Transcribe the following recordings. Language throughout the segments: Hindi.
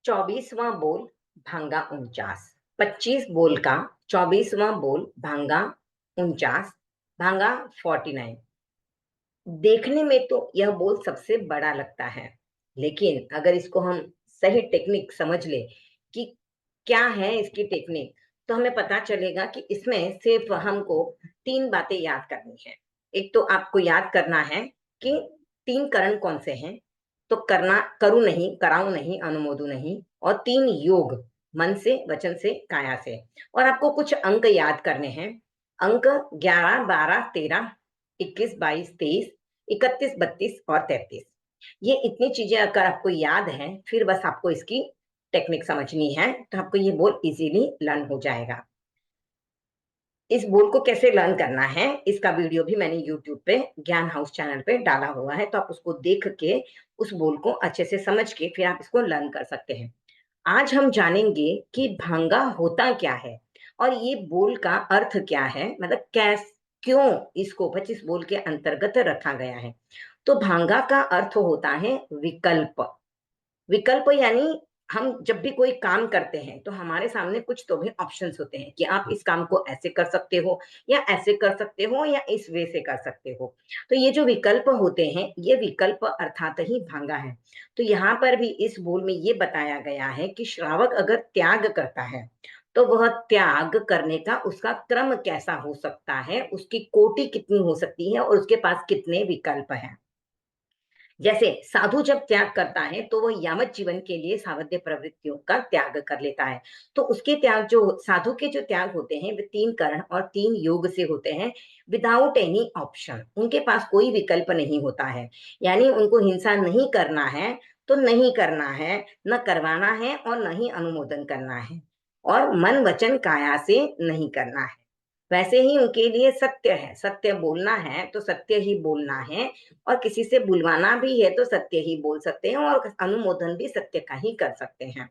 24वां बोल भांगा 49। 25 बोल का 24वां बोल भांगा 49, भांगा 49। देखने में तो यह बोल सबसे बड़ा लगता है, लेकिन अगर इसको हम सही टेक्निक समझ ले कि क्या है इसकी टेक्निक, तो हमें पता चलेगा कि इसमें सिर्फ हमको 3 बातें याद करनी है। एक तो आपको याद करना है कि 3 करण कौन से हैं, तो करना करूँ नहीं, कराऊँ नहीं, अनुमोदू नहीं, और 3 योग मन से, वचन से, काया से। और आपको कुछ अंक याद करने हैं। अंक 11, 12, 13, 21, 22, 23, 31, 32 और 33। ये इतनी चीजें अगर आपको याद है, फिर बस आपको इसकी टेक्निक समझनी है, तो आपको ये बोल इजीली लर्न हो जाएगा। इस बोल को कैसे लर्न करना है, इसका वीडियो भी मैंने यूट्यूब पे ज्ञान हाउस चैनल पे डाला हुआ है, तो आप उसको देख के उस बोल को अच्छे से समझ के फिर आप इसको लर्न कर सकते हैं। आज हम जानेंगे कि भांगा होता क्या है और ये बोल का अर्थ क्या है, मतलब कैस क्यों इसको 25 बोल के अंतर्गत रखा गया है। तो भांगा का अर्थ होता है विकल्प। विकल्प यानी हम जब भी कोई काम करते हैं तो हमारे सामने कुछ तो भी ऑप्शंस होते हैं कि आप इस काम को ऐसे कर सकते हो या ऐसे कर सकते हो या इस वे से कर सकते हो। तो ये जो विकल्प होते हैं, ये विकल्प अर्थात ही भांगा है। तो यहाँ पर भी इस बोल में ये बताया गया है कि श्रावक अगर त्याग करता है तो वह त्याग करने का उसका क्रम कैसा हो सकता है, उसकी कोटि कितनी हो सकती है और उसके पास कितने विकल्प हैं। जैसे साधु जब त्याग करता है तो वह यावत जीवन के लिए सावध्य प्रवृत्तियों का त्याग कर लेता है। तो उसके त्याग, जो साधु के जो त्याग होते हैं, वे 3 करण और 3 योग से होते हैं, विदाउट एनी ऑप्शन। उनके पास कोई विकल्प नहीं होता है, यानी उनको हिंसा नहीं करना है तो नहीं करना है, न करवाना है और न ही अनुमोदन करना है, और मन वचन काया से नहीं करना है। वैसे ही उनके लिए सत्य है, सत्य बोलना है तो सत्य ही बोलना है, और किसी से बुलवाना भी है तो सत्य ही बोल सकते हैं, और अनुमोदन भी सत्य का ही कर सकते हैं।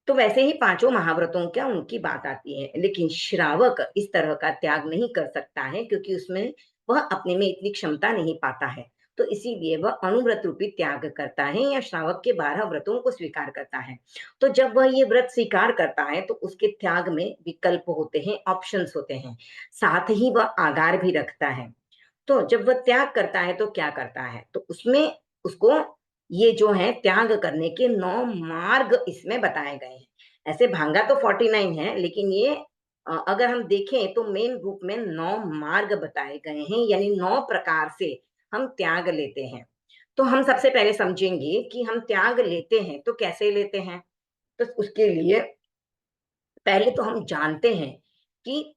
तो वैसे ही पांचों महाव्रतों का उनकी बात आती है, लेकिन श्रावक इस तरह का त्याग नहीं कर सकता है, क्योंकि उसमें वह अपने में इतनी क्षमता नहीं पाता है। तो इसीलिए वह अनुव्रत रूपी त्याग करता है, या श्रावक के 12 व्रतों को स्वीकार करता है। तो जब वह ये व्रत स्वीकार करता है तो उसके त्याग में विकल्प होते हैं, ऑप्शंस होते हैं, साथ ही वह आगार भी रखता है। तो जब वह त्याग करता है तो क्या करता है, तो उसमें उसको ये जो है त्याग करने के 9 मार्ग इसमें बताए गए हैं। ऐसे भांगा तो 49 है, लेकिन ये अगर हम देखें तो मेन रूप में 9 मार्ग बताए गए हैं, यानी 9 प्रकार से हम त्याग लेते हैं। तो हम सबसे पहले समझेंगे कि हम त्याग लेते हैं तो कैसे लेते हैं। तो उसके लिए पहले तो हम जानते हैं कि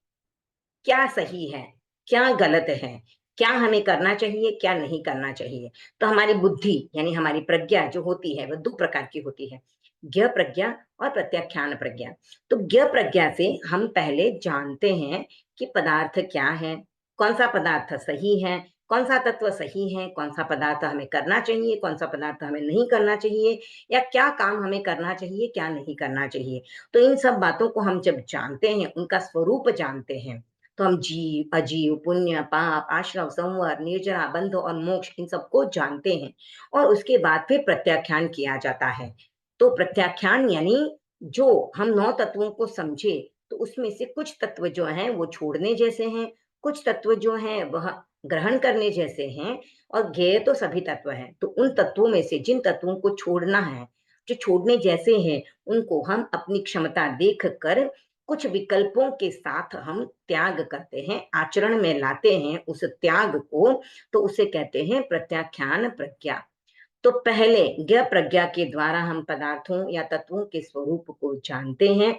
क्या सही है, क्या गलत है, क्या हमें करना चाहिए, क्या नहीं करना चाहिए। तो हमारी बुद्धि यानी हमारी प्रज्ञा जो होती है, वह 2 प्रकार की होती है, ज्ञ प्रज्ञा और प्रत्याख्यान प्रज्ञा। तो ज्ञ प्रज्ञा से हम पहले जानते हैं कि पदार्थ क्या है, कौन सा पदार्थ सही है, कौन सा तत्व सही है, कौन सा पदार्थ हमें करना चाहिए, कौन सा पदार्थ हमें नहीं करना चाहिए, या क्या काम हमें करना चाहिए, क्या नहीं करना चाहिए। तो इन सब बातों को हम जब जानते हैं, उनका स्वरूप जानते हैं, तो हम जीव, अजीव, पुण्य, पाप, आश्रम, संवर, निर्जरा, बंध और मोक्ष, इन सबको जानते हैं। और उसके बाद फिर प्रत्याख्यान किया जाता है। तो प्रत्याख्यान यानी जो हम 9 तत्वों को समझे, तो उसमें से कुछ तत्व जो हैं वो छोड़ने जैसे हैं, कुछ तत्व जो हैं वह ग्रहण करने जैसे हैं, और ज्ञेय तो सभी तत्व हैं। तो उन तत्वों में से जिन तत्वों को छोड़ना है, जो छोड़ने जैसे हैं, उनको हम अपनी क्षमता देख कर कुछ विकल्पों के साथ हम त्याग करते हैं, आचरण में लाते हैं उस त्याग को, तो उसे कहते हैं प्रत्याख्यान प्रज्ञा। तो पहले ज्ञ प्रज्ञा के द्वारा हम पदार्थों या तत्वों के स्वरूप को जानते हैं।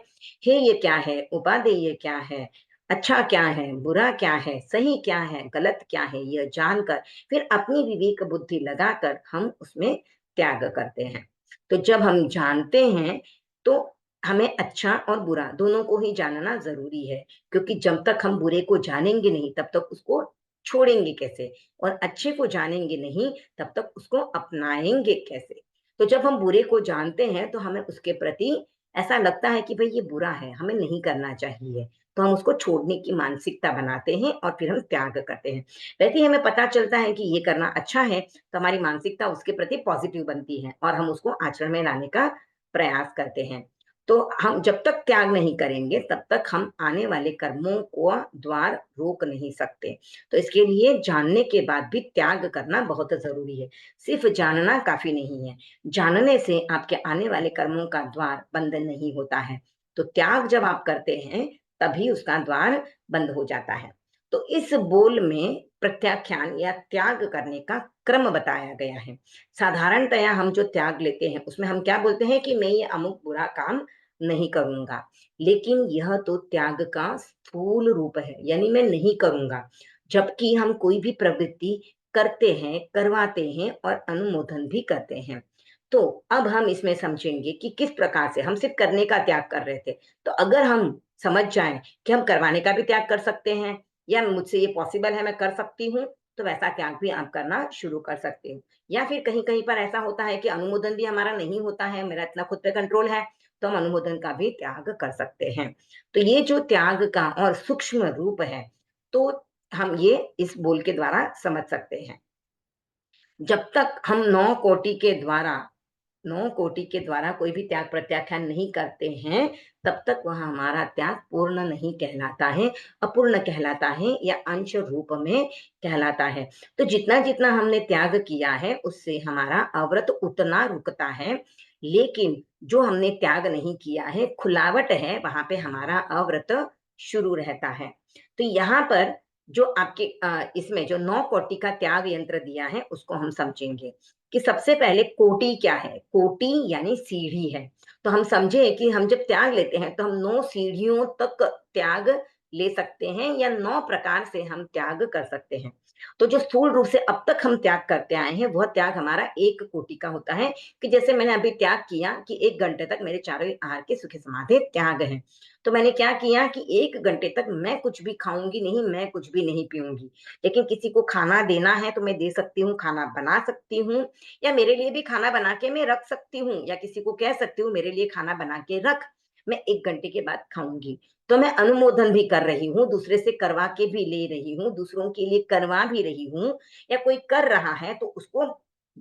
हे ये क्या है, उपादेय क्या है, अच्छा क्या है, बुरा क्या है, सही क्या है, गलत क्या है, यह जानकर फिर अपनी विवेक बुद्धि लगाकर हम उसमें त्याग करते हैं। तो जब हम जानते हैं तो हमें अच्छा और बुरा दोनों को ही जानना जरूरी है, क्योंकि जब तक हम बुरे को जानेंगे नहीं तब तक उसको छोड़ेंगे कैसे, और अच्छे को जानेंगे नहीं तब तक उसको अपनाएंगे कैसे। तो जब हम बुरे को जानते हैं तो हमें उसके प्रति ऐसा लगता है कि भाई ये बुरा है, हमें नहीं करना चाहिए, तो हम उसको छोड़ने की मानसिकता बनाते हैं और फिर हम त्याग करते हैं। वैसे ही हमें पता चलता है कि ये करना अच्छा है, तो हमारी मानसिकता उसके प्रति पॉजिटिव बनती है और हम उसको आचरण में लाने का प्रयास करते हैं। तो हम जब तक त्याग नहीं करेंगे तब तक हम आने वाले कर्मों को द्वार रोक नहीं सकते। तो इसके लिए जानने के बाद भी त्याग करना बहुत जरूरी है। सिर्फ जानना काफी नहीं है, जानने से आपके आने वाले कर्मों का द्वार बंद नहीं होता है। तो त्याग जब आप करते हैं तभी उसका द्वार बंद हो जाता है। तो इस बोल में प्रत्याख्यान या त्याग करने का क्रम बताया गया है। साधारणतया हम जो त्याग लेते हैं उसमें हम क्या बोलते हैं कि मैं ये अमुक बुरा काम नहीं करूंगा, लेकिन यह तो त्याग का स्थूल रूप है, यानी मैं नहीं करूंगा। जबकि हम कोई भी प्रवृत्ति करते हैं, करवाते हैं और अनुमोदन भी करते हैं। तो अब हम इसमें समझेंगे कि किस प्रकार से हम सिर्फ करने का त्याग कर रहे थे। तो अगर हम समझ जाएं कि हम करवाने का भी त्याग कर सकते हैं या मुझसे ये पॉसिबल है, मैं कर सकती हूँ, तो वैसा त्याग भी आप करना शुरू कर सकते हो। या फिर कहीं कहीं पर ऐसा होता है कि अनुमोदन भी हमारा नहीं होता है, मेरा इतना खुद पे कंट्रोल है, तो हम अनुमोदन का भी त्याग कर सकते हैं। तो ये जो त्याग का और सूक्ष्म रूप है, तो हम ये इस बोल के द्वारा समझ सकते हैं। जब तक हम 9 कोटि के द्वारा कोई भी त्याग प्रत्याख्यान नहीं करते हैं, तब तक वह हमारा त्याग पूर्ण नहीं कहलाता है, अपूर्ण कहलाता है या अंश रूप में कहलाता है। तो जितना जितना हमने त्याग किया है उससे हमारा अव्रत उतना रुकता है, लेकिन जो हमने त्याग नहीं किया है, खुलावट है, वहां पे हमारा अव्रत शुरू रहता है। तो यहाँ पर जो आपके इसमें जो 9 कोटि का त्याग यंत्र दिया है उसको हम समझेंगे कि सबसे पहले कोटि क्या है। कोटि यानी सीढ़ी है। तो हम समझे कि हम जब त्याग लेते हैं तो हम 9 सीढ़ियों तक त्याग ले सकते हैं या 9 प्रकार से हम त्याग कर सकते हैं। तो जो स्थूल रूप से अब तक हम त्याग करते आए हैं वह त्याग हमारा 1 कोटि का होता है, कि जैसे मैंने अभी त्याग किया कि 1 घंटे तक मेरे चारों आहार के सुखे समाधि त्याग है। तो मैंने क्या किया कि 1 घंटे तक मैं कुछ भी खाऊंगी नहीं, मैं कुछ भी नहीं पीऊंगी। लेकिन किसी को खाना देना है तो मैं दे सकती हूँ, खाना बना सकती हूँ, या मेरे लिए भी खाना बना के मैं रख सकती हूँ, या किसी को कह सकती हूँ मेरे लिए खाना बना के रख, मैं 1 घंटे के बाद खाऊंगी। तो मैं अनुमोदन भी कर रही हूँ, दूसरे से करवा के भी ले रही हूँ, दूसरों के लिए करवा भी रही हूँ, या कोई कर रहा है तो उसको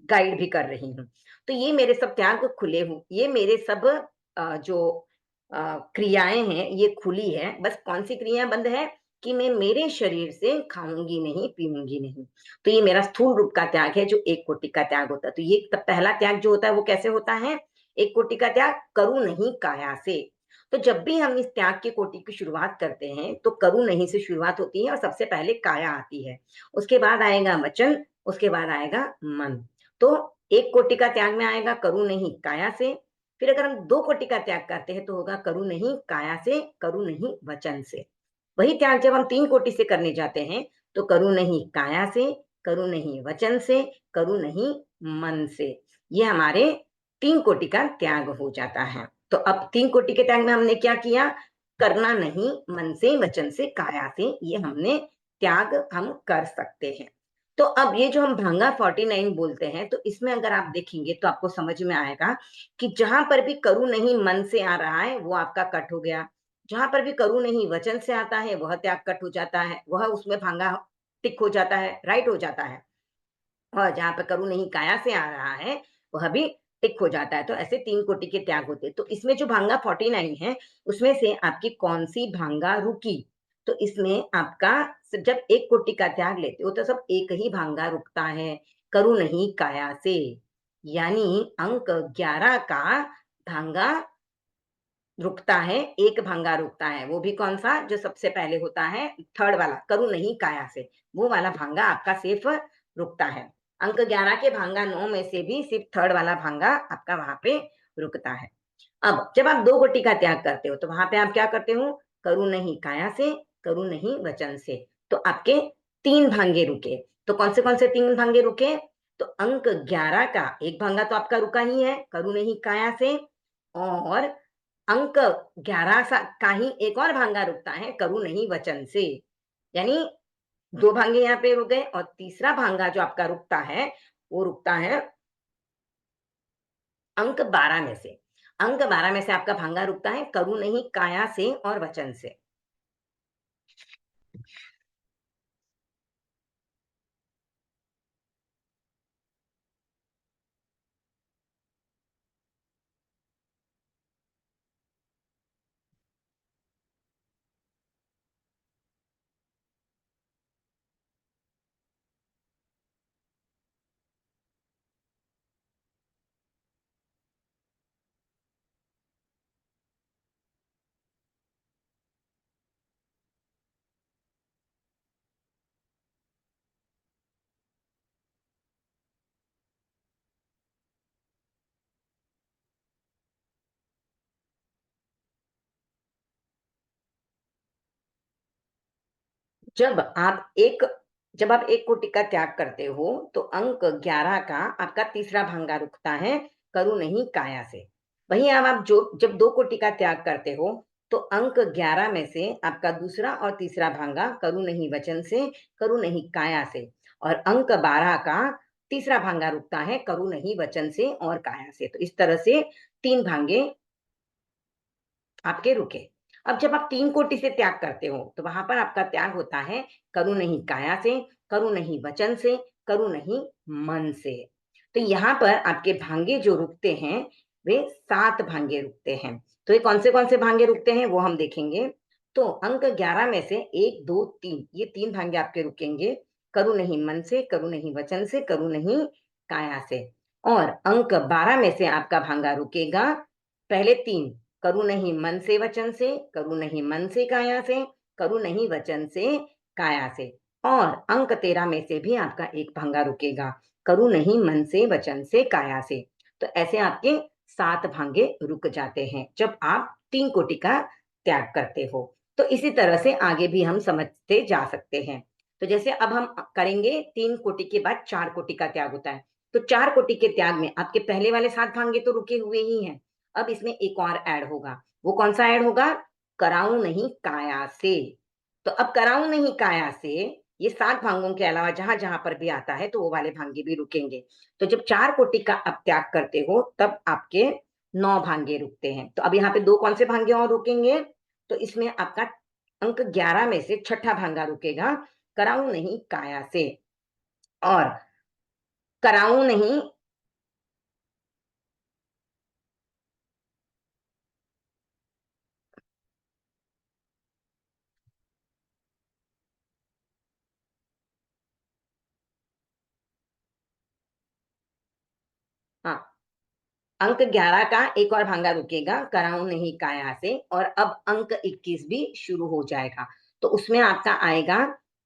गाइड भी कर रही हूँ। तो ये मेरे सब त्याग खुले हूँ, ये मेरे सब जो क्रियाएं हैं ये खुली है। बस कौन सी क्रिया बंद है कि मैं मेरे शरीर से खाऊंगी नहीं, पीऊंगी नहीं। तो ये मेरा स्थूल रूप का त्याग है जो 1 कोटि का त्याग होता है। तो ये तब पहला त्याग जो होता है वो कैसे होता है? 1 कोटि का त्याग करूँ नहीं काया से। तो जब भी हम इस त्याग के कोटि की शुरुआत करते हैं तो करूँ नहीं से शुरुआत होती है और सबसे पहले काया आती है, उसके बाद आएगा वचन, उसके बाद आएगा मन। तो 1 कोटि का त्याग में आएगा करूँ नहीं काया से। फिर अगर हम 2 कोटि का त्याग करते हैं तो होगा करूँ नहीं काया से, करूँ नहीं वचन से। वही त्याग जब हम 3 कोटि से करने जाते हैं तो करूँ नहीं काया से, करूँ नहीं वचन से, करूँ नहीं मन से। ये हमारे 3 कोटि का त्याग हो जाता है। तो अब 3 कोटि के त्याग में हमने क्या किया? करना नहीं मन से, वचन से, काया से, ये हमने त्याग हम कर सकते हैं। तो अब ये जो हम भांगा 49 बोलते हैं तो इसमें अगर आप देखेंगे तो आपको समझ में आएगा कि जहां पर भी करूँ नहीं मन से आ रहा है वो आपका कट हो गया, जहां पर भी करूँ नहीं वचन से आता है वह त्याग कट हो जाता है, वह उसमें भांगा टिक हो जाता है, राइट हो जाता है। और जहां पर करूँ नहीं काया से आ रहा है वह भी टिक हो जाता है। तो ऐसे 3 कोटि के त्याग होते हैं। तो इसमें जो भांगा 49 है उसमें से आपकी कौन सी भांगा रुकी? तो इसमें आपका जब 1 कोटि का त्याग लेते हो तो सब एक ही भांगा रुकता है, करूँ नहीं काया से। यानी अंक 11 का भांगा रुकता है, एक भांगा रुकता है, वो भी कौन सा? जो सबसे पहले होता है थर्ड वाला, करूँ नहीं काया से, वो वाला भांगा आपका सिर्फ रुकता है। अंक 11 के भांगा 9 में से भी सिर्फ थर्ड वाला भांगा आपका वहां पे रुकता है। अब जब आप 2 कोटि का त्याग करते हो तो वहां पे आप क्या करते हो? करूँ नहीं काया से, करूँ नहीं वचन से। तो आपके 3 भांगे रुके। तो कौन से 3 भांगे रुके? तो अंक 11 का एक भांगा तो आपका रुका ही है, करूँ नहीं काया से, और अंक 11 का ही एक और भांगा रुकता है, करूँ नहीं वचन से। यानी 2 भांगे यहाँ पे रुक गए, और तीसरा भांगा जो आपका रुकता है वो रुकता है अंक 12 में से। अंक 12 में से आपका भांगा रुकता है करूँ नहीं काया से और वचन से। जब आप एक कोटि का त्याग करते हो तो अंक 11 का आपका तीसरा भांगा रुकता है करु नहीं काया से। वहीं अब आप जो जब दो कोटि का त्याग करते हो तो अंक 11 में से आपका दूसरा और तीसरा भांगा करु नहीं वचन से, करु नहीं काया से, और अंक 12 का तीसरा भांगा रुकता है करु नहीं वचन से और काया से। तो इस तरह से तीन भांगे आपके रुके। अब जब आप तीन कोटि से त्याग करते हो तो वहां पर आपका त्याग होता है करु नहीं काया से, करु नहीं वचन से, करु नहीं मन से। तो यहाँ पर आपके भांगे जो रुकते हैं वे 7 भांगे रुकते हैं। तो ये कौन से भांगे रुकते हैं वो हम देखेंगे। तो अंक 11 में से 1 2 3 ये तीन भांगे आपके रुकेंगे करु नहीं मन से, करु नहीं वचन से, करु नहीं काया से। और अंक 12 में से आपका भांगा रुकेगा पहले तीन, करु नहीं मन से वचन से, करु नहीं मन से काया से, करु नहीं वचन से काया से। और अंक 13 में से भी आपका एक भंगा रुकेगा करु नहीं मन से वचन से काया से। तो ऐसे आपके 7 भांगे रुक जाते हैं जब आप तीन कोटि का त्याग करते हो। तो इसी तरह से आगे भी हम समझते जा सकते हैं। तो जैसे अब हम करेंगे तीन कोटि के बाद 4 कोटि का त्याग होता है। तो 4 कोटि के त्याग में आपके पहले वाले 7 भांगे तो रुके हुए ही हैं। अब इसमें एक और ऐड होगा। वो कौन सा ऐड होगा? कराऊं नहीं काया से। तो अब कराऊं नहीं काया से ये 7 भांगों के अलावा जहां जहां पर भी आता है तो वो वाले भांगे भी रुकेंगे। तो जब 4 कोटि का आप त्याग करते हो तब आपके 9 भांगे रुकते हैं। तो अब यहाँ पे दो कौन से भांगे और रुकेंगे? तो इसमें आपका अंक 11 में से छठा भांगा रुकेगा कराऊं नहीं काया से। और कराऊं नहीं, हाँ, अंक 11 का एक और भांगा रुकेगा कराऊं नहीं काया से। और अब अंक 21 भी शुरू हो जाएगा। तो उसमें आपका आएगा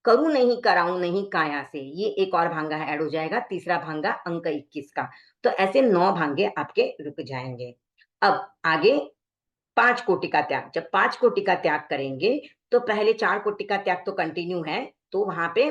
करूं नहीं कराऊं नहीं काया से, ये एक और भांगा ऐड हो जाएगा, तीसरा भांगा अंक 21 का। तो ऐसे 9 भांगे आपके रुक जाएंगे। अब आगे 5 कोटि का त्याग। जब 5 कोटि का त्याग करेंगे तो पहले 4 कोटि का त्याग तो कंटिन्यू है। तो वहां पे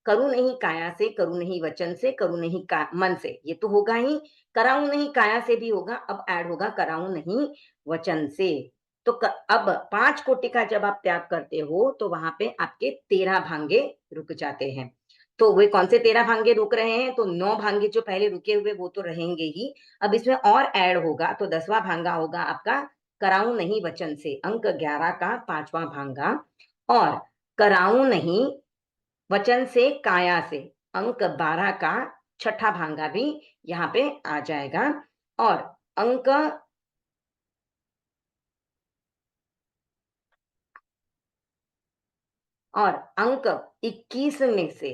करूं नहीं काया से, करूं नहीं वचन से, करूं नहीं मन से, ये तो होगा ही। कराऊं नहीं काया से भी होगा। अब ऐड होगा कराऊं नहीं वचन से। तो अब 5 कोटि का जब आप त्याग करते हो तो वहां पे आपके 13 भांगे रुक जाते हैं। तो वे कौन से 13 भांगे रुक रहे हैं? तो 9 भांगे जो पहले रुके हुए वो तो रहेंगे ही। अब इसमें और ऐड होगा तो 10वां भांगा होगा आपका कराऊं नहीं वचन से, अंक 11 का 5वां भांगा। और कराऊं नहीं वचन से काया से, अंक 12 का छठा भांगा भी यहाँ पे आ जाएगा। और अंक और अंक 21 में से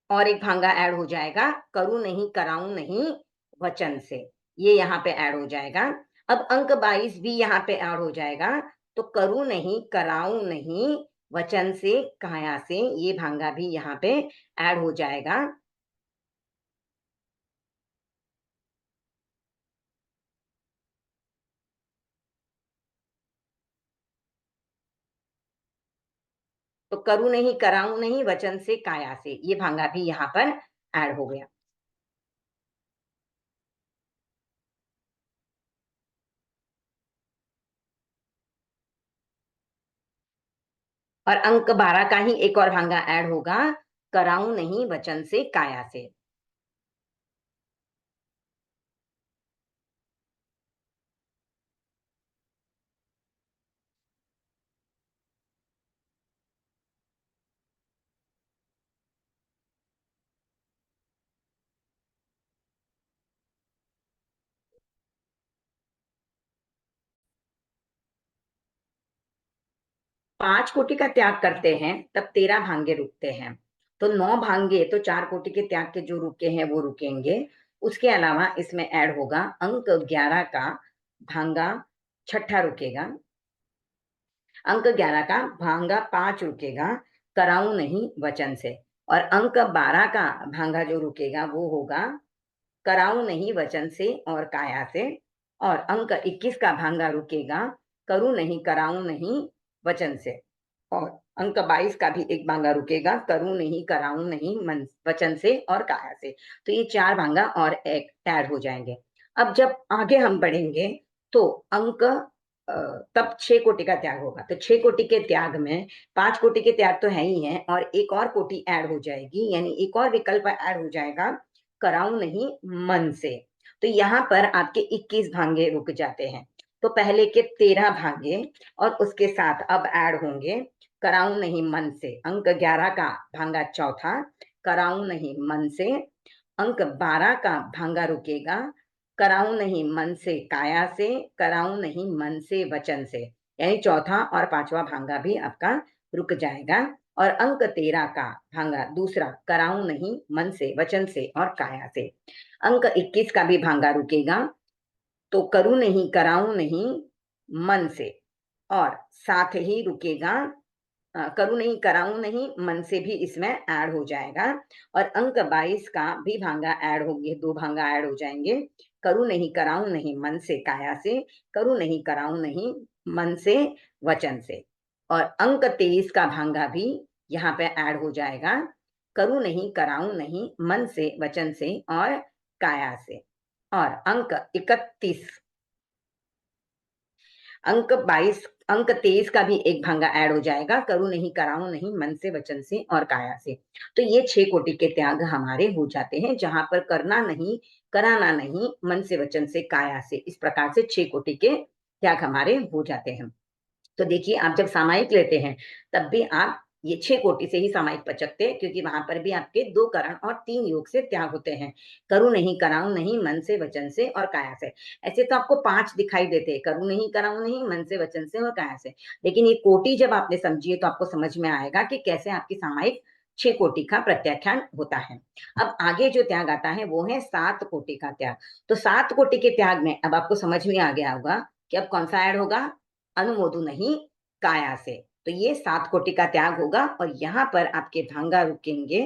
और एक भांगा ऐड हो जाएगा करूं नहीं कराऊं नहीं वचन से, ये यहाँ पे ऐड हो जाएगा। अब अंक 22 भी यहाँ पे ऐड हो जाएगा। तो करूं नहीं कराऊं नहीं वचन से काया से, ये भांगा भी यहाँ पे ऐड हो जाएगा। तो करूं नहीं कराऊं नहीं वचन से काया से, ये भांगा भी यहाँ पर ऐड हो गया। और अंक 12 का ही एक और भांगा ऐड होगा कराऊं नहीं वचन से काया से। 5 कोटि का त्याग करते हैं तब 13 भांगे रुकते हैं। तो 9 भांगे तो 4 कोटि के त्याग के जो रुके हैं वो रुकेंगे। उसके अलावा इसमें ऐड होगा अंक 11 का भांगा छठा रुकेगा, अंक 11 का भांगा 5 रुकेगा कराऊं नहीं वचन से। और अंक 12 का भांगा जो रुकेगा वो होगा कराऊं नहीं वचन से और काया से। और अंक 21 का भांगा रुकेगा करूं नहीं कराऊं नहीं वचन से। और अंक 22 का भी एक भांगा रुकेगा, करूँ नहीं, कराऊँ नहीं, मन वचन से और काया से। तो ये 4 भांगा और एक ऐड हो जाएँगे। अब जब आगे हम बढ़ेंगे तो अंक तब 6 कोटि का त्याग होगा। तो 6 कोटि के त्याग में 5 कोटि के त्याग तो है ही हैं और एक और कोटि ऐड हो जाएगी, यानी एक और विकल्प ऐड हो जाएगा, कराऊँ नहीं मन से। तो यहाँ पर आपके 21 भांगे रुक जाते हैं। तो पहले के 13 भांगे और उसके साथ अब ऐड होंगे कराऊं नहीं मन से। अंक 11 का भांगा चौथा, कराऊं नहीं मन से। अंक 12 का भांगा रुकेगा, कराऊं नहीं मन से काया से, कराऊं नहीं मन से वचन से। यानी चौथा और पांचवा भांगा भी आपका रुक जाएगा। और अंक 13 का भांगा दूसरा, कराऊं नहीं मन से वचन से और काया से। अंक 21 का भी भांगा रुकेगा, तो करूं नहीं कराऊं नहीं मन से, और साथ ही रुकेगा करूँ नहीं कराऊँ नहीं मन से भी इसमें ऐड हो जाएगा। और अंक 22 का भी भांगा ऐड होंगे, 2 भांगा ऐड हो जाएंगे, करूँ नहीं कराऊँ नहीं मन से काया से, करूँ नहीं कराऊँ नहीं मन से वचन से। और अंक 23 का भांगा भी यहाँ पे ऐड हो जाएगा, करूँ नहीं कराऊँ नहीं मन से वचन से और काया से। और अंक 31 अंक 22 अंक 23 का भी एक भांगा ऐड हो जाएगा, करूँ नहीं कराऊँ नहीं मन से वचन से और काया से। तो ये 6 कोटि के त्याग हमारे हो जाते हैं, जहां पर करना नहीं, कराना नहीं, मन से वचन से काया से, इस प्रकार से 6 कोटि के त्याग हमारे हो जाते हैं। तो देखिए, आप जब सामायिक लेते हैं तब भी आप ये 6 कोटि से ही सामायिक पचकते हैं, क्योंकि वहां पर भी आपके 2 करण और 3 योग से त्याग होते हैं। करूँ नहीं कराऊँ नहीं मन से वचन से और काया से। ऐसे तो आपको 5 दिखाई देते हैं, करूँ नहीं कराऊँ नहीं मन से वचन से और काया से। लेकिन ये कोटि जब आपने समझी है तो आपको समझ में आएगा कि कैसे आपकी सामायिक 6 कोटि का प्रत्याख्यान होता है। अब आगे जो त्याग आता है वो है 7 कोटि का त्याग। तो 7 कोटि के त्याग में अब आपको समझ में आ गया होगा कि अब कौन सा ऐड होगा, अनुमोदु नहीं काया से। तो ये 7 कोटि का त्याग होगा और यहाँ पर आपके भांगा रुकेंगे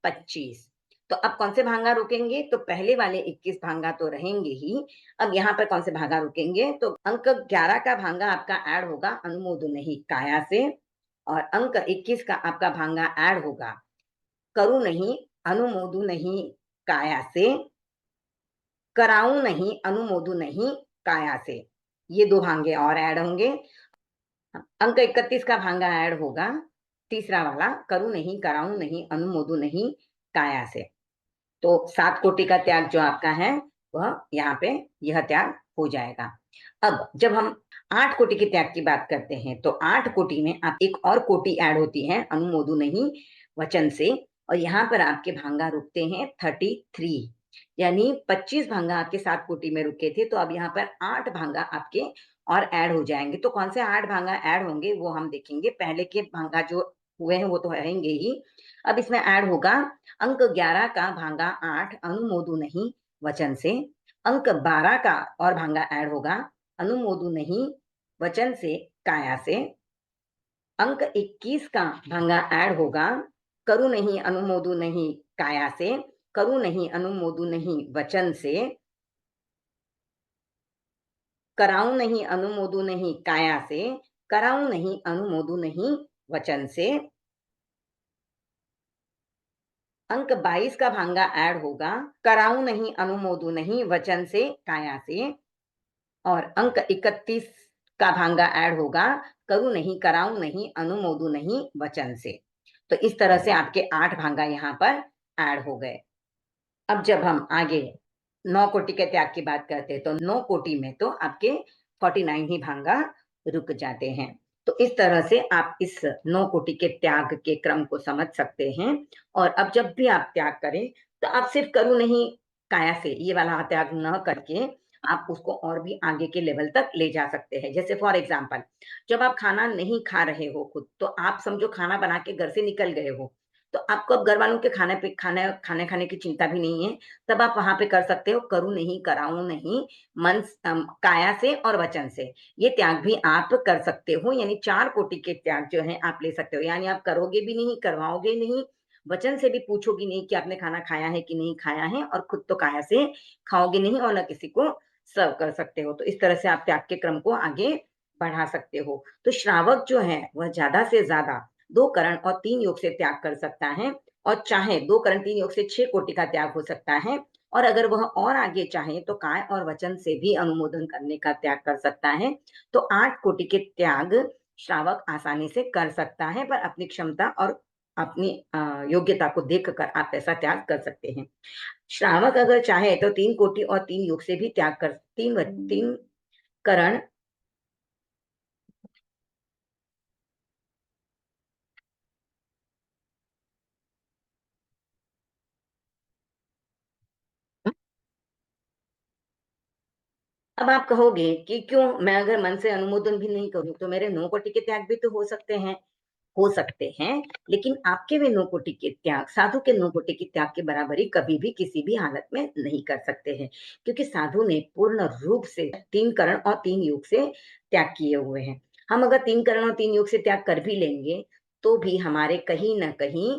25। तो अब कौन से भांगा रुकेंगे, तो पहले वाले 21 भांगा तो रहेंगे ही। अब यहाँ पर कौन से भांगा रुकेंगे, तो अंक 11 का भांगा आपका ऐड होगा अनुमोदु नहीं काया से, और अंक 21 का आपका भांगा ऐड होगा करूँ नहीं अनुमोदु नहीं काया से, कराऊं नहीं अनुमोदु नहीं काया से। ये 2 भांगे और ऐड होंगे। अंक 31 का भांगा ऐड होगा तीसरा वाला, करूँ नहीं कराऊं नहीं अनुमोदु नहीं काया से। तो 7 कोटि का त्याग जो आपका है वह यहाँ पे यह त्याग हो जाएगा। अब जब हम 8 कोटि के त्याग की बात करते हैं तो 8 कोटि में आप एक और कोटि ऐड होती है अनुमोदु नहीं वचन से, और यहाँ पर आपके भांगा रुकते हैं 33। यानी 25 भांगा आपके 7 कोटि में रुके थे, तो अब यहाँ पर 8 भांगा आपके और ऐड हो जाएंगे। तो कौन से 8 भांगा ऐड होंगे वो हम देखेंगे। पहले के भांगा जो हुए हैं वो तो रहेंगे ही। अब इसमें ऐड होगा अंक 11 का भांगा 8 अनुमोदु नहीं वचन से, अंक 12 का और भांगा ऐड होगा अनुमोदु नहीं वचन से काया से, अंक 21 का भांगा ऐड होगा करूँ नहीं अनुमोदु नहीं काया से, करूँ नहीं अनुमोदु नहीं वचन से, कराऊं नहीं अनुमोदु नहीं काया से, कराऊं नहीं अनुमोदु नहीं वचन से। अंक 22 का भांगा ऐड होगा कराऊं नहीं अनुमोदु नहीं वचन से काया से, और अंक 31 का भांगा ऐड होगा करूं नहीं कराऊं नहीं अनुमोदु नहीं वचन से। तो इस तरह से आपके 8 भांगा यहाँ पर ऐड हो गए। अब जब हम आगे 9 कोटि के त्याग की बात करते हैं तो 9 कोटि में तो आपके 49 ही भांगा रुक जाते हैं। तो इस तरह से आप इस 9 कोटि के त्याग के क्रम को समझ सकते हैं। और अब जब भी आप त्याग करें तो आप सिर्फ करूँ नहीं काया से ये वाला त्याग न करके आप उसको और भी आगे के लेवल तक ले जा सकते हैं। जैसे फॉर एग्जाम्पल, जब आप खाना नहीं खा रहे हो खुद, तो आप समझो खाना बना के घर से निकल गए हो, तो आपको अब घर वालों के खाने खाने की चिंता भी नहीं है। तब आप वहां पे कर सकते हो करूँ नहीं कराऊं नहीं मन काया से और वचन से। ये त्याग भी आप कर सकते हो, यानी 4 कोटि के त्याग जो है आप ले सकते हो। यानी आप करोगे भी नहीं, करवाओगे नहीं, वचन से भी पूछोगे नहीं कि आपने खाना खाया है कि नहीं खाया है, और खुद तो काया से खाओगे नहीं और न किसी को सर्व कर सकते हो। तो इस तरह से आप त्याग के क्रम को आगे बढ़ा सकते हो। तो श्रावक जो है वह ज्यादा से ज्यादा 2 करण और 3 योग से त्याग कर सकता है, और चाहे 2 करण 3 योग से 6 कोटि का त्याग हो सकता है, और अगर वह और आगे चाहे तो काय और वचन से भी अनुमोदन करने का त्याग कर सकता है। तो 8 कोटि के त्याग श्रावक आसानी से कर सकता है, पर अपनी क्षमता और अपनी योग्यता को देखकर आप ऐसा त्याग कर सकते हैं। श्रावक अगर चाहे तो 3 कोटि और 3 योग से भी त्याग कर, 3 करण। अब आप कहोगे कि क्यों, मैं अगर मन से अनुमोदन भी नहीं करूं तो मेरे 9 कोटि के त्याग भी तो हो सकते हैं, लेकिन आपके वे 9 कोटि के त्याग साधु के 9 कोटि के त्याग की बराबरी कभी भी किसी भी हालत में नहीं कर सकते हैं, क्योंकि साधु ने पूर्ण रूप से 3 करण और 3 योग से त्याग किए हुए हैं। हम अगर 3 करण और 3 योग से त्याग कर भी लेंगे तो भी हमारे कहीं ना कहीं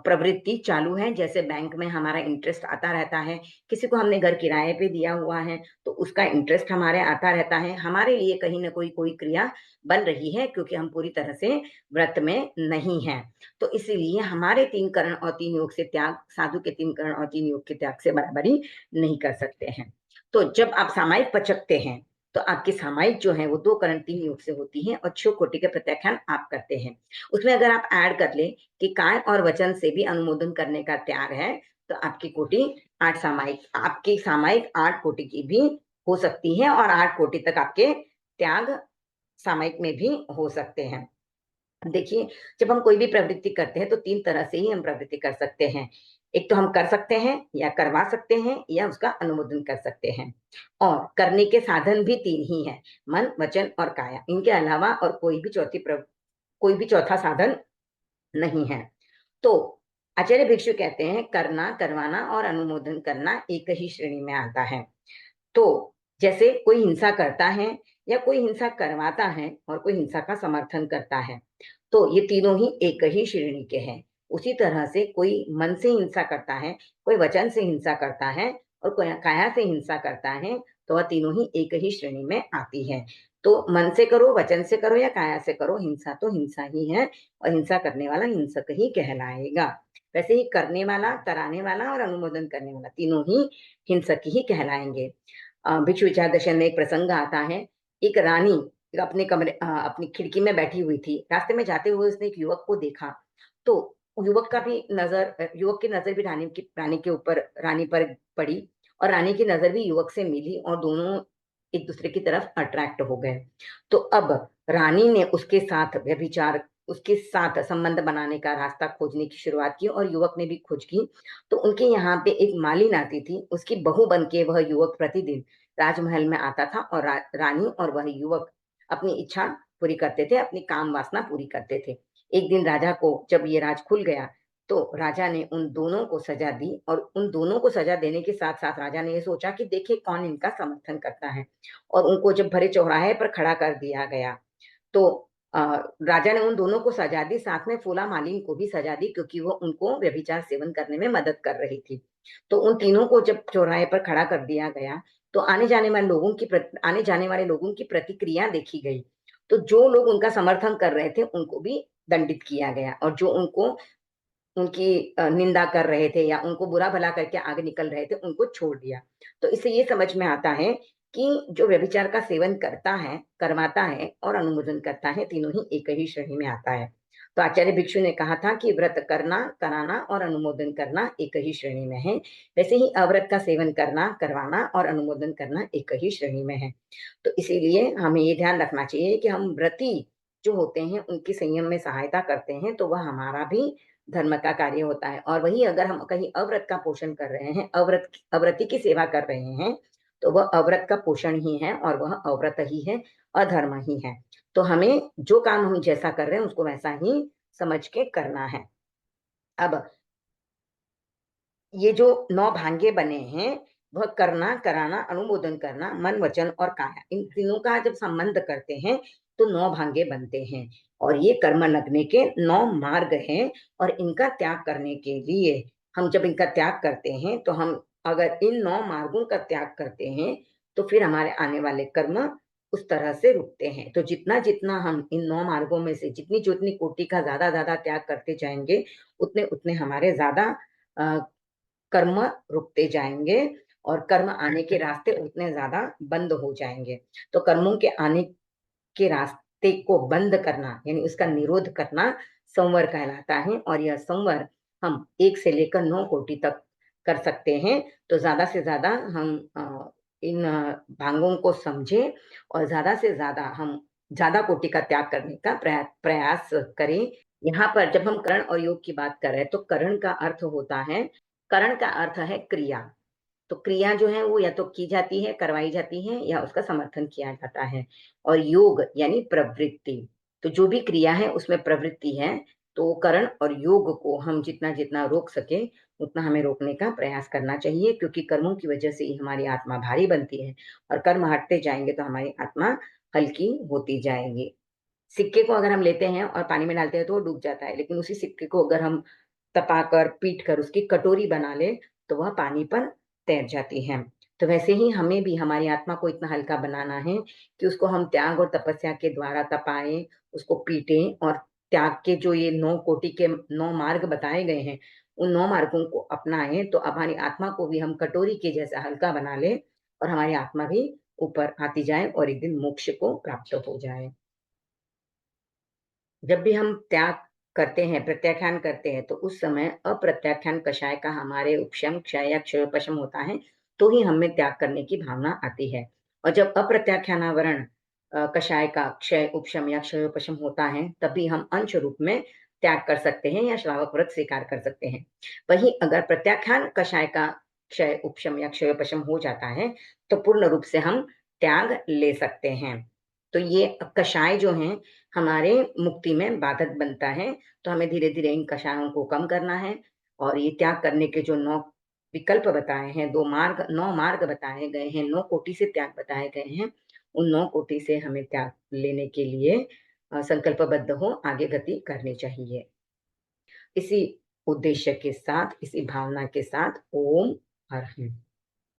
प्रवृत्ति चालू है। जैसे बैंक में हमारा इंटरेस्ट आता रहता है, किसी को हमने घर किराए पे दिया हुआ है तो उसका इंटरेस्ट हमारे आता रहता है, हमारे लिए कहीं ना कोई क्रिया बन रही है, क्योंकि हम पूरी तरह से व्रत में नहीं है। तो इसीलिए हमारे 3 करण और 3 योग से त्याग साधु के 3 करण और 3 योग के त्याग से बराबरी नहीं कर सकते हैं। तो जब आप सामायिक पचकते हैं तो आपकी सामायिक जो है वो 2 करण 3 योग से होती है, और 6 कोटि के प्रत्याख्यान आप करते हैं। उसमें अगर आप ऐड कर ले कि काय और वचन से भी अनुमोदन करने का त्याग है, तो आपकी कोटि 8 सामायिक, आपकी सामायिक 8 कोटि की भी हो सकती है, और 8 कोटि तक आपके त्याग सामायिक में भी हो सकते हैं। देखिए, जब हम कोई भी प्रवृत्ति करते हैं तो 3 तरह से ही हम प्रवृत्ति कर सकते हैं। एक तो हम कर सकते हैं या करवा सकते हैं या उसका अनुमोदन कर सकते हैं, और करने के साधन भी 3 ही हैं, मन, वचन और काया। इनके अलावा और कोई भी चौथा साधन नहीं है। तो आचार्य भिक्षु कहते हैं करना, करवाना और अनुमोदन करना एक ही श्रेणी में आता है। तो जैसे कोई हिंसा करता है या कोई हिंसा करवाता है और कोई हिंसा का समर्थन करता है, तो ये तीनों ही एक ही श्रेणी के हैं। उसी तरह से कोई मन से हिंसा करता है, कोई वचन से हिंसा करता है और कोई काया से हिंसा करता है, तो वह तीनों ही एक ही श्रेणी में आती है। तो मन से करो, वचन से करो या काया से करो, हिंसा तो हिंसा ही है, और हिंसा करने वाला हिंसक ही कहलाएगा। वैसे ही करने वाला, कराने वाला और अनुमोदन करने वाला तीनों ही हिंसक ही कहलाएंगे। भिक्षु विचार दर्शन में एक प्रसंग आता है। एक रानी अपनी खिड़की में बैठी हुई थी। रास्ते में जाते हुए उसने एक युवक को देखा, तो युवक की नजर भी रानी के ऊपर, रानी पर पड़ी, और रानी की नजर भी युवक से मिली, और दोनों एक दूसरे की तरफ अट्रैक्ट हो गए। तो अब रानी ने उसके साथ संबंध बनाने का रास्ता खोजने की शुरुआत की, और युवक ने भी खोज की। तो उनके यहाँ पे एक मालिन आती थी, उसकी बहू बन के वह युवक प्रतिदिन राजमहल में आता था, और रानी और वह युवक अपनी इच्छा पूरी करते थे, अपनी काम वासना पूरी करते थे। एक दिन राजा को जब ये राज खुल गया, तो राजा ने उन दोनों को सजा दी, और उन दोनों को सजा देने के साथ साथ राजा ने ये सोचा कि देखे कौन इनका समर्थन करता है, और उनको जब भरे चौराहे पर खड़ा कर दिया गया, तो अ, राजा ने उन दोनों को सजा दी, साथ में फूला मालिन को भी सजा दी, क्योंकि वो उनको व्यभिचार सेवन करने में मदद कर रही थी। तो उन तीनों को जब चौराहे पर खड़ा कर दिया गया, तो आने जाने वाले लोगों की प्रतिक्रिया देखी गई। तो जो लोग उनका समर्थन कर रहे थे उनको भी दंडित किया गया, और जो उनकी निंदा कर रहे थे या उनको बुरा भला करके आगे निकल रहे थे उनको छोड़ दिया। तो इससे ये समझ में आता है कि जो व्यभिचार का सेवन करता है, करवाता है और अनुमोदन करता है, तीनों ही एक ही श्रेणी में आता है। तो आचार्य भिक्षु ने कहा था कि व्रत करना, कराना और अनुमोदन करना एक ही श्रेणी में है। वैसे ही अव्रत का सेवन करना, करवाना और अनुमोदन करना एक ही श्रेणी में है। तो इसीलिए हमें ये ध्यान रखना चाहिए कि हम व्रती जो होते हैं उनकी संयम में सहायता करते हैं, तो वह हमारा भी धर्म का कार्य होता है। और वही अगर हम कहीं अव्रत का पोषण कर रहे हैं, अव्रती की सेवा कर रहे हैं, तो वह अव्रत का पोषण ही है, और वह अव्रत ही है, अधर्म ही है। तो हमें जो काम हम जैसा कर रहे हैं उसको वैसा ही समझ के करना है। अब ये जो 9 भांगे बने हैं, वह करना, कराना, अनुमोदन करना, मन, वचन और काया, इन तीनों का जब संबंध करते हैं तो 9 भांगे बनते हैं। और ये कर्म लगने के 9 मार्ग हैं, और इनका त्याग करने के लिए हम जब इनका त्याग करते हैं, तो हम अगर इन 9 मार्गों का त्याग करते हैं तो फिर हमारे आने वाले कर्म उस तरह से रुकते हैं। तो जितना-जितना हम इन 9 मार्गों में से जितनी-जितनी कोटि का ज़्यादा-ज़्यादा त्याग करते जाएँगे, उतने-उतने हमारे ज़्यादा अ, कर्म रुकते जाएँगे और कर्म आने के रास्ते उतने ज़्यादा बंद हो जाएँगे। तो कर्मों के आने के रास्ते को बंद करना यानी उसका निरोध करना संवर कहलाता है और यह संवर हम 1 से लेकर 9 कोटि तक कर सकते हैं। तो ज़्यादा से ज़्यादा हम इन भांगों को समझें और ज़्यादा से ज़्यादा हम ज़्यादा कोटि का त्याग करने का प्रयास करें। यहाँ पर जब हम करण और योग की बात कर रहे हैं, तो करण का अर्थ है क्रिया। तो क्रिया जो है वो या तो की जाती है, करवाई जाती है या उसका समर्थन किया जाता है। और योग यानी प्रवृत्ति, तो जो भी क्रिया है उसमें प्रवृत्ति है, तो करण और योग को हम जितना-जितना रोक सकें, उतना हमें रोकने का प्रयास करना चाहिए क्योंकि कर्मों की वजह से ही हमारी आत्मा भारी बनती है और कर्म हटते जाएँगे तो हमारी आत्मा हल्की होती जाएगी। सिक्के को अगर हम लेते हैं और पानी में डालते हैं तो वो डूब जाता है, लेकिन उसी सिक्के को अगर हम तपाकर, पीटकर उसकी कटोरी बना लें, तो वह पानी पर तैर जाती है। तो वैसे ही हमें भी हमारी आत्मा को इतना हल्का बनाना है कि उसको हम त्याग और तपस्या के द्वारा तपाएँ, उसको पीटें और त्याग के जो ये 9 कोटि के 9 मार्ग बताए गए हैं, उन 9 मार्गों को अपनाएँ, तो हमारी आत्मा को भी हम कटोरी के जैसा हल्का बना लें और हमारी आत्मा भी ऊपर आती जाए और एक दिन मोक्ष को प्राप्त हो जाए। जब भी हम त्याग करते हैं, प्रत्याख्यान करते हैं, तो उस समय अप्रत्याख्यान कषाय का हमारे उपशम, क्षय या क्षयोपशम होता है, तो ही हमें त्याग करने की भावना आती है। और जब अप्रत्याख्यानावरण कषाय का क्षय, उपशम या क्षयोपशम होता है, तभी हम अंश रूप में त्याग कर सकते हैं या श्रावक व्रत स्वीकार कर सकते हैं। वहीं अगर प्रत्याख्यान कषाय का क्षय, उपशम या क्षयोपशम हो जाता है, तो पूर्ण रूप से हम त्याग ले सकते हैं। तो ये कषाय जो हैं हमारे मुक्ति में बाधक बनता है, तो हमें धीरे-धीरे इन कषायों को कम करना है और ये त्याग करने के जो 9 विकल्प बताए हैं, 9 मार्ग बताए गए हैं, 9 कोटि से त्याग बताए गए हैं, उन 9 कोटि से हमें त्याग लेने के लिए संकल्पबद्ध हो आगे गति करनी चाहिए। इसी उद्देश्य के साथ, इसी भावना के साथ ओम हर हूँ।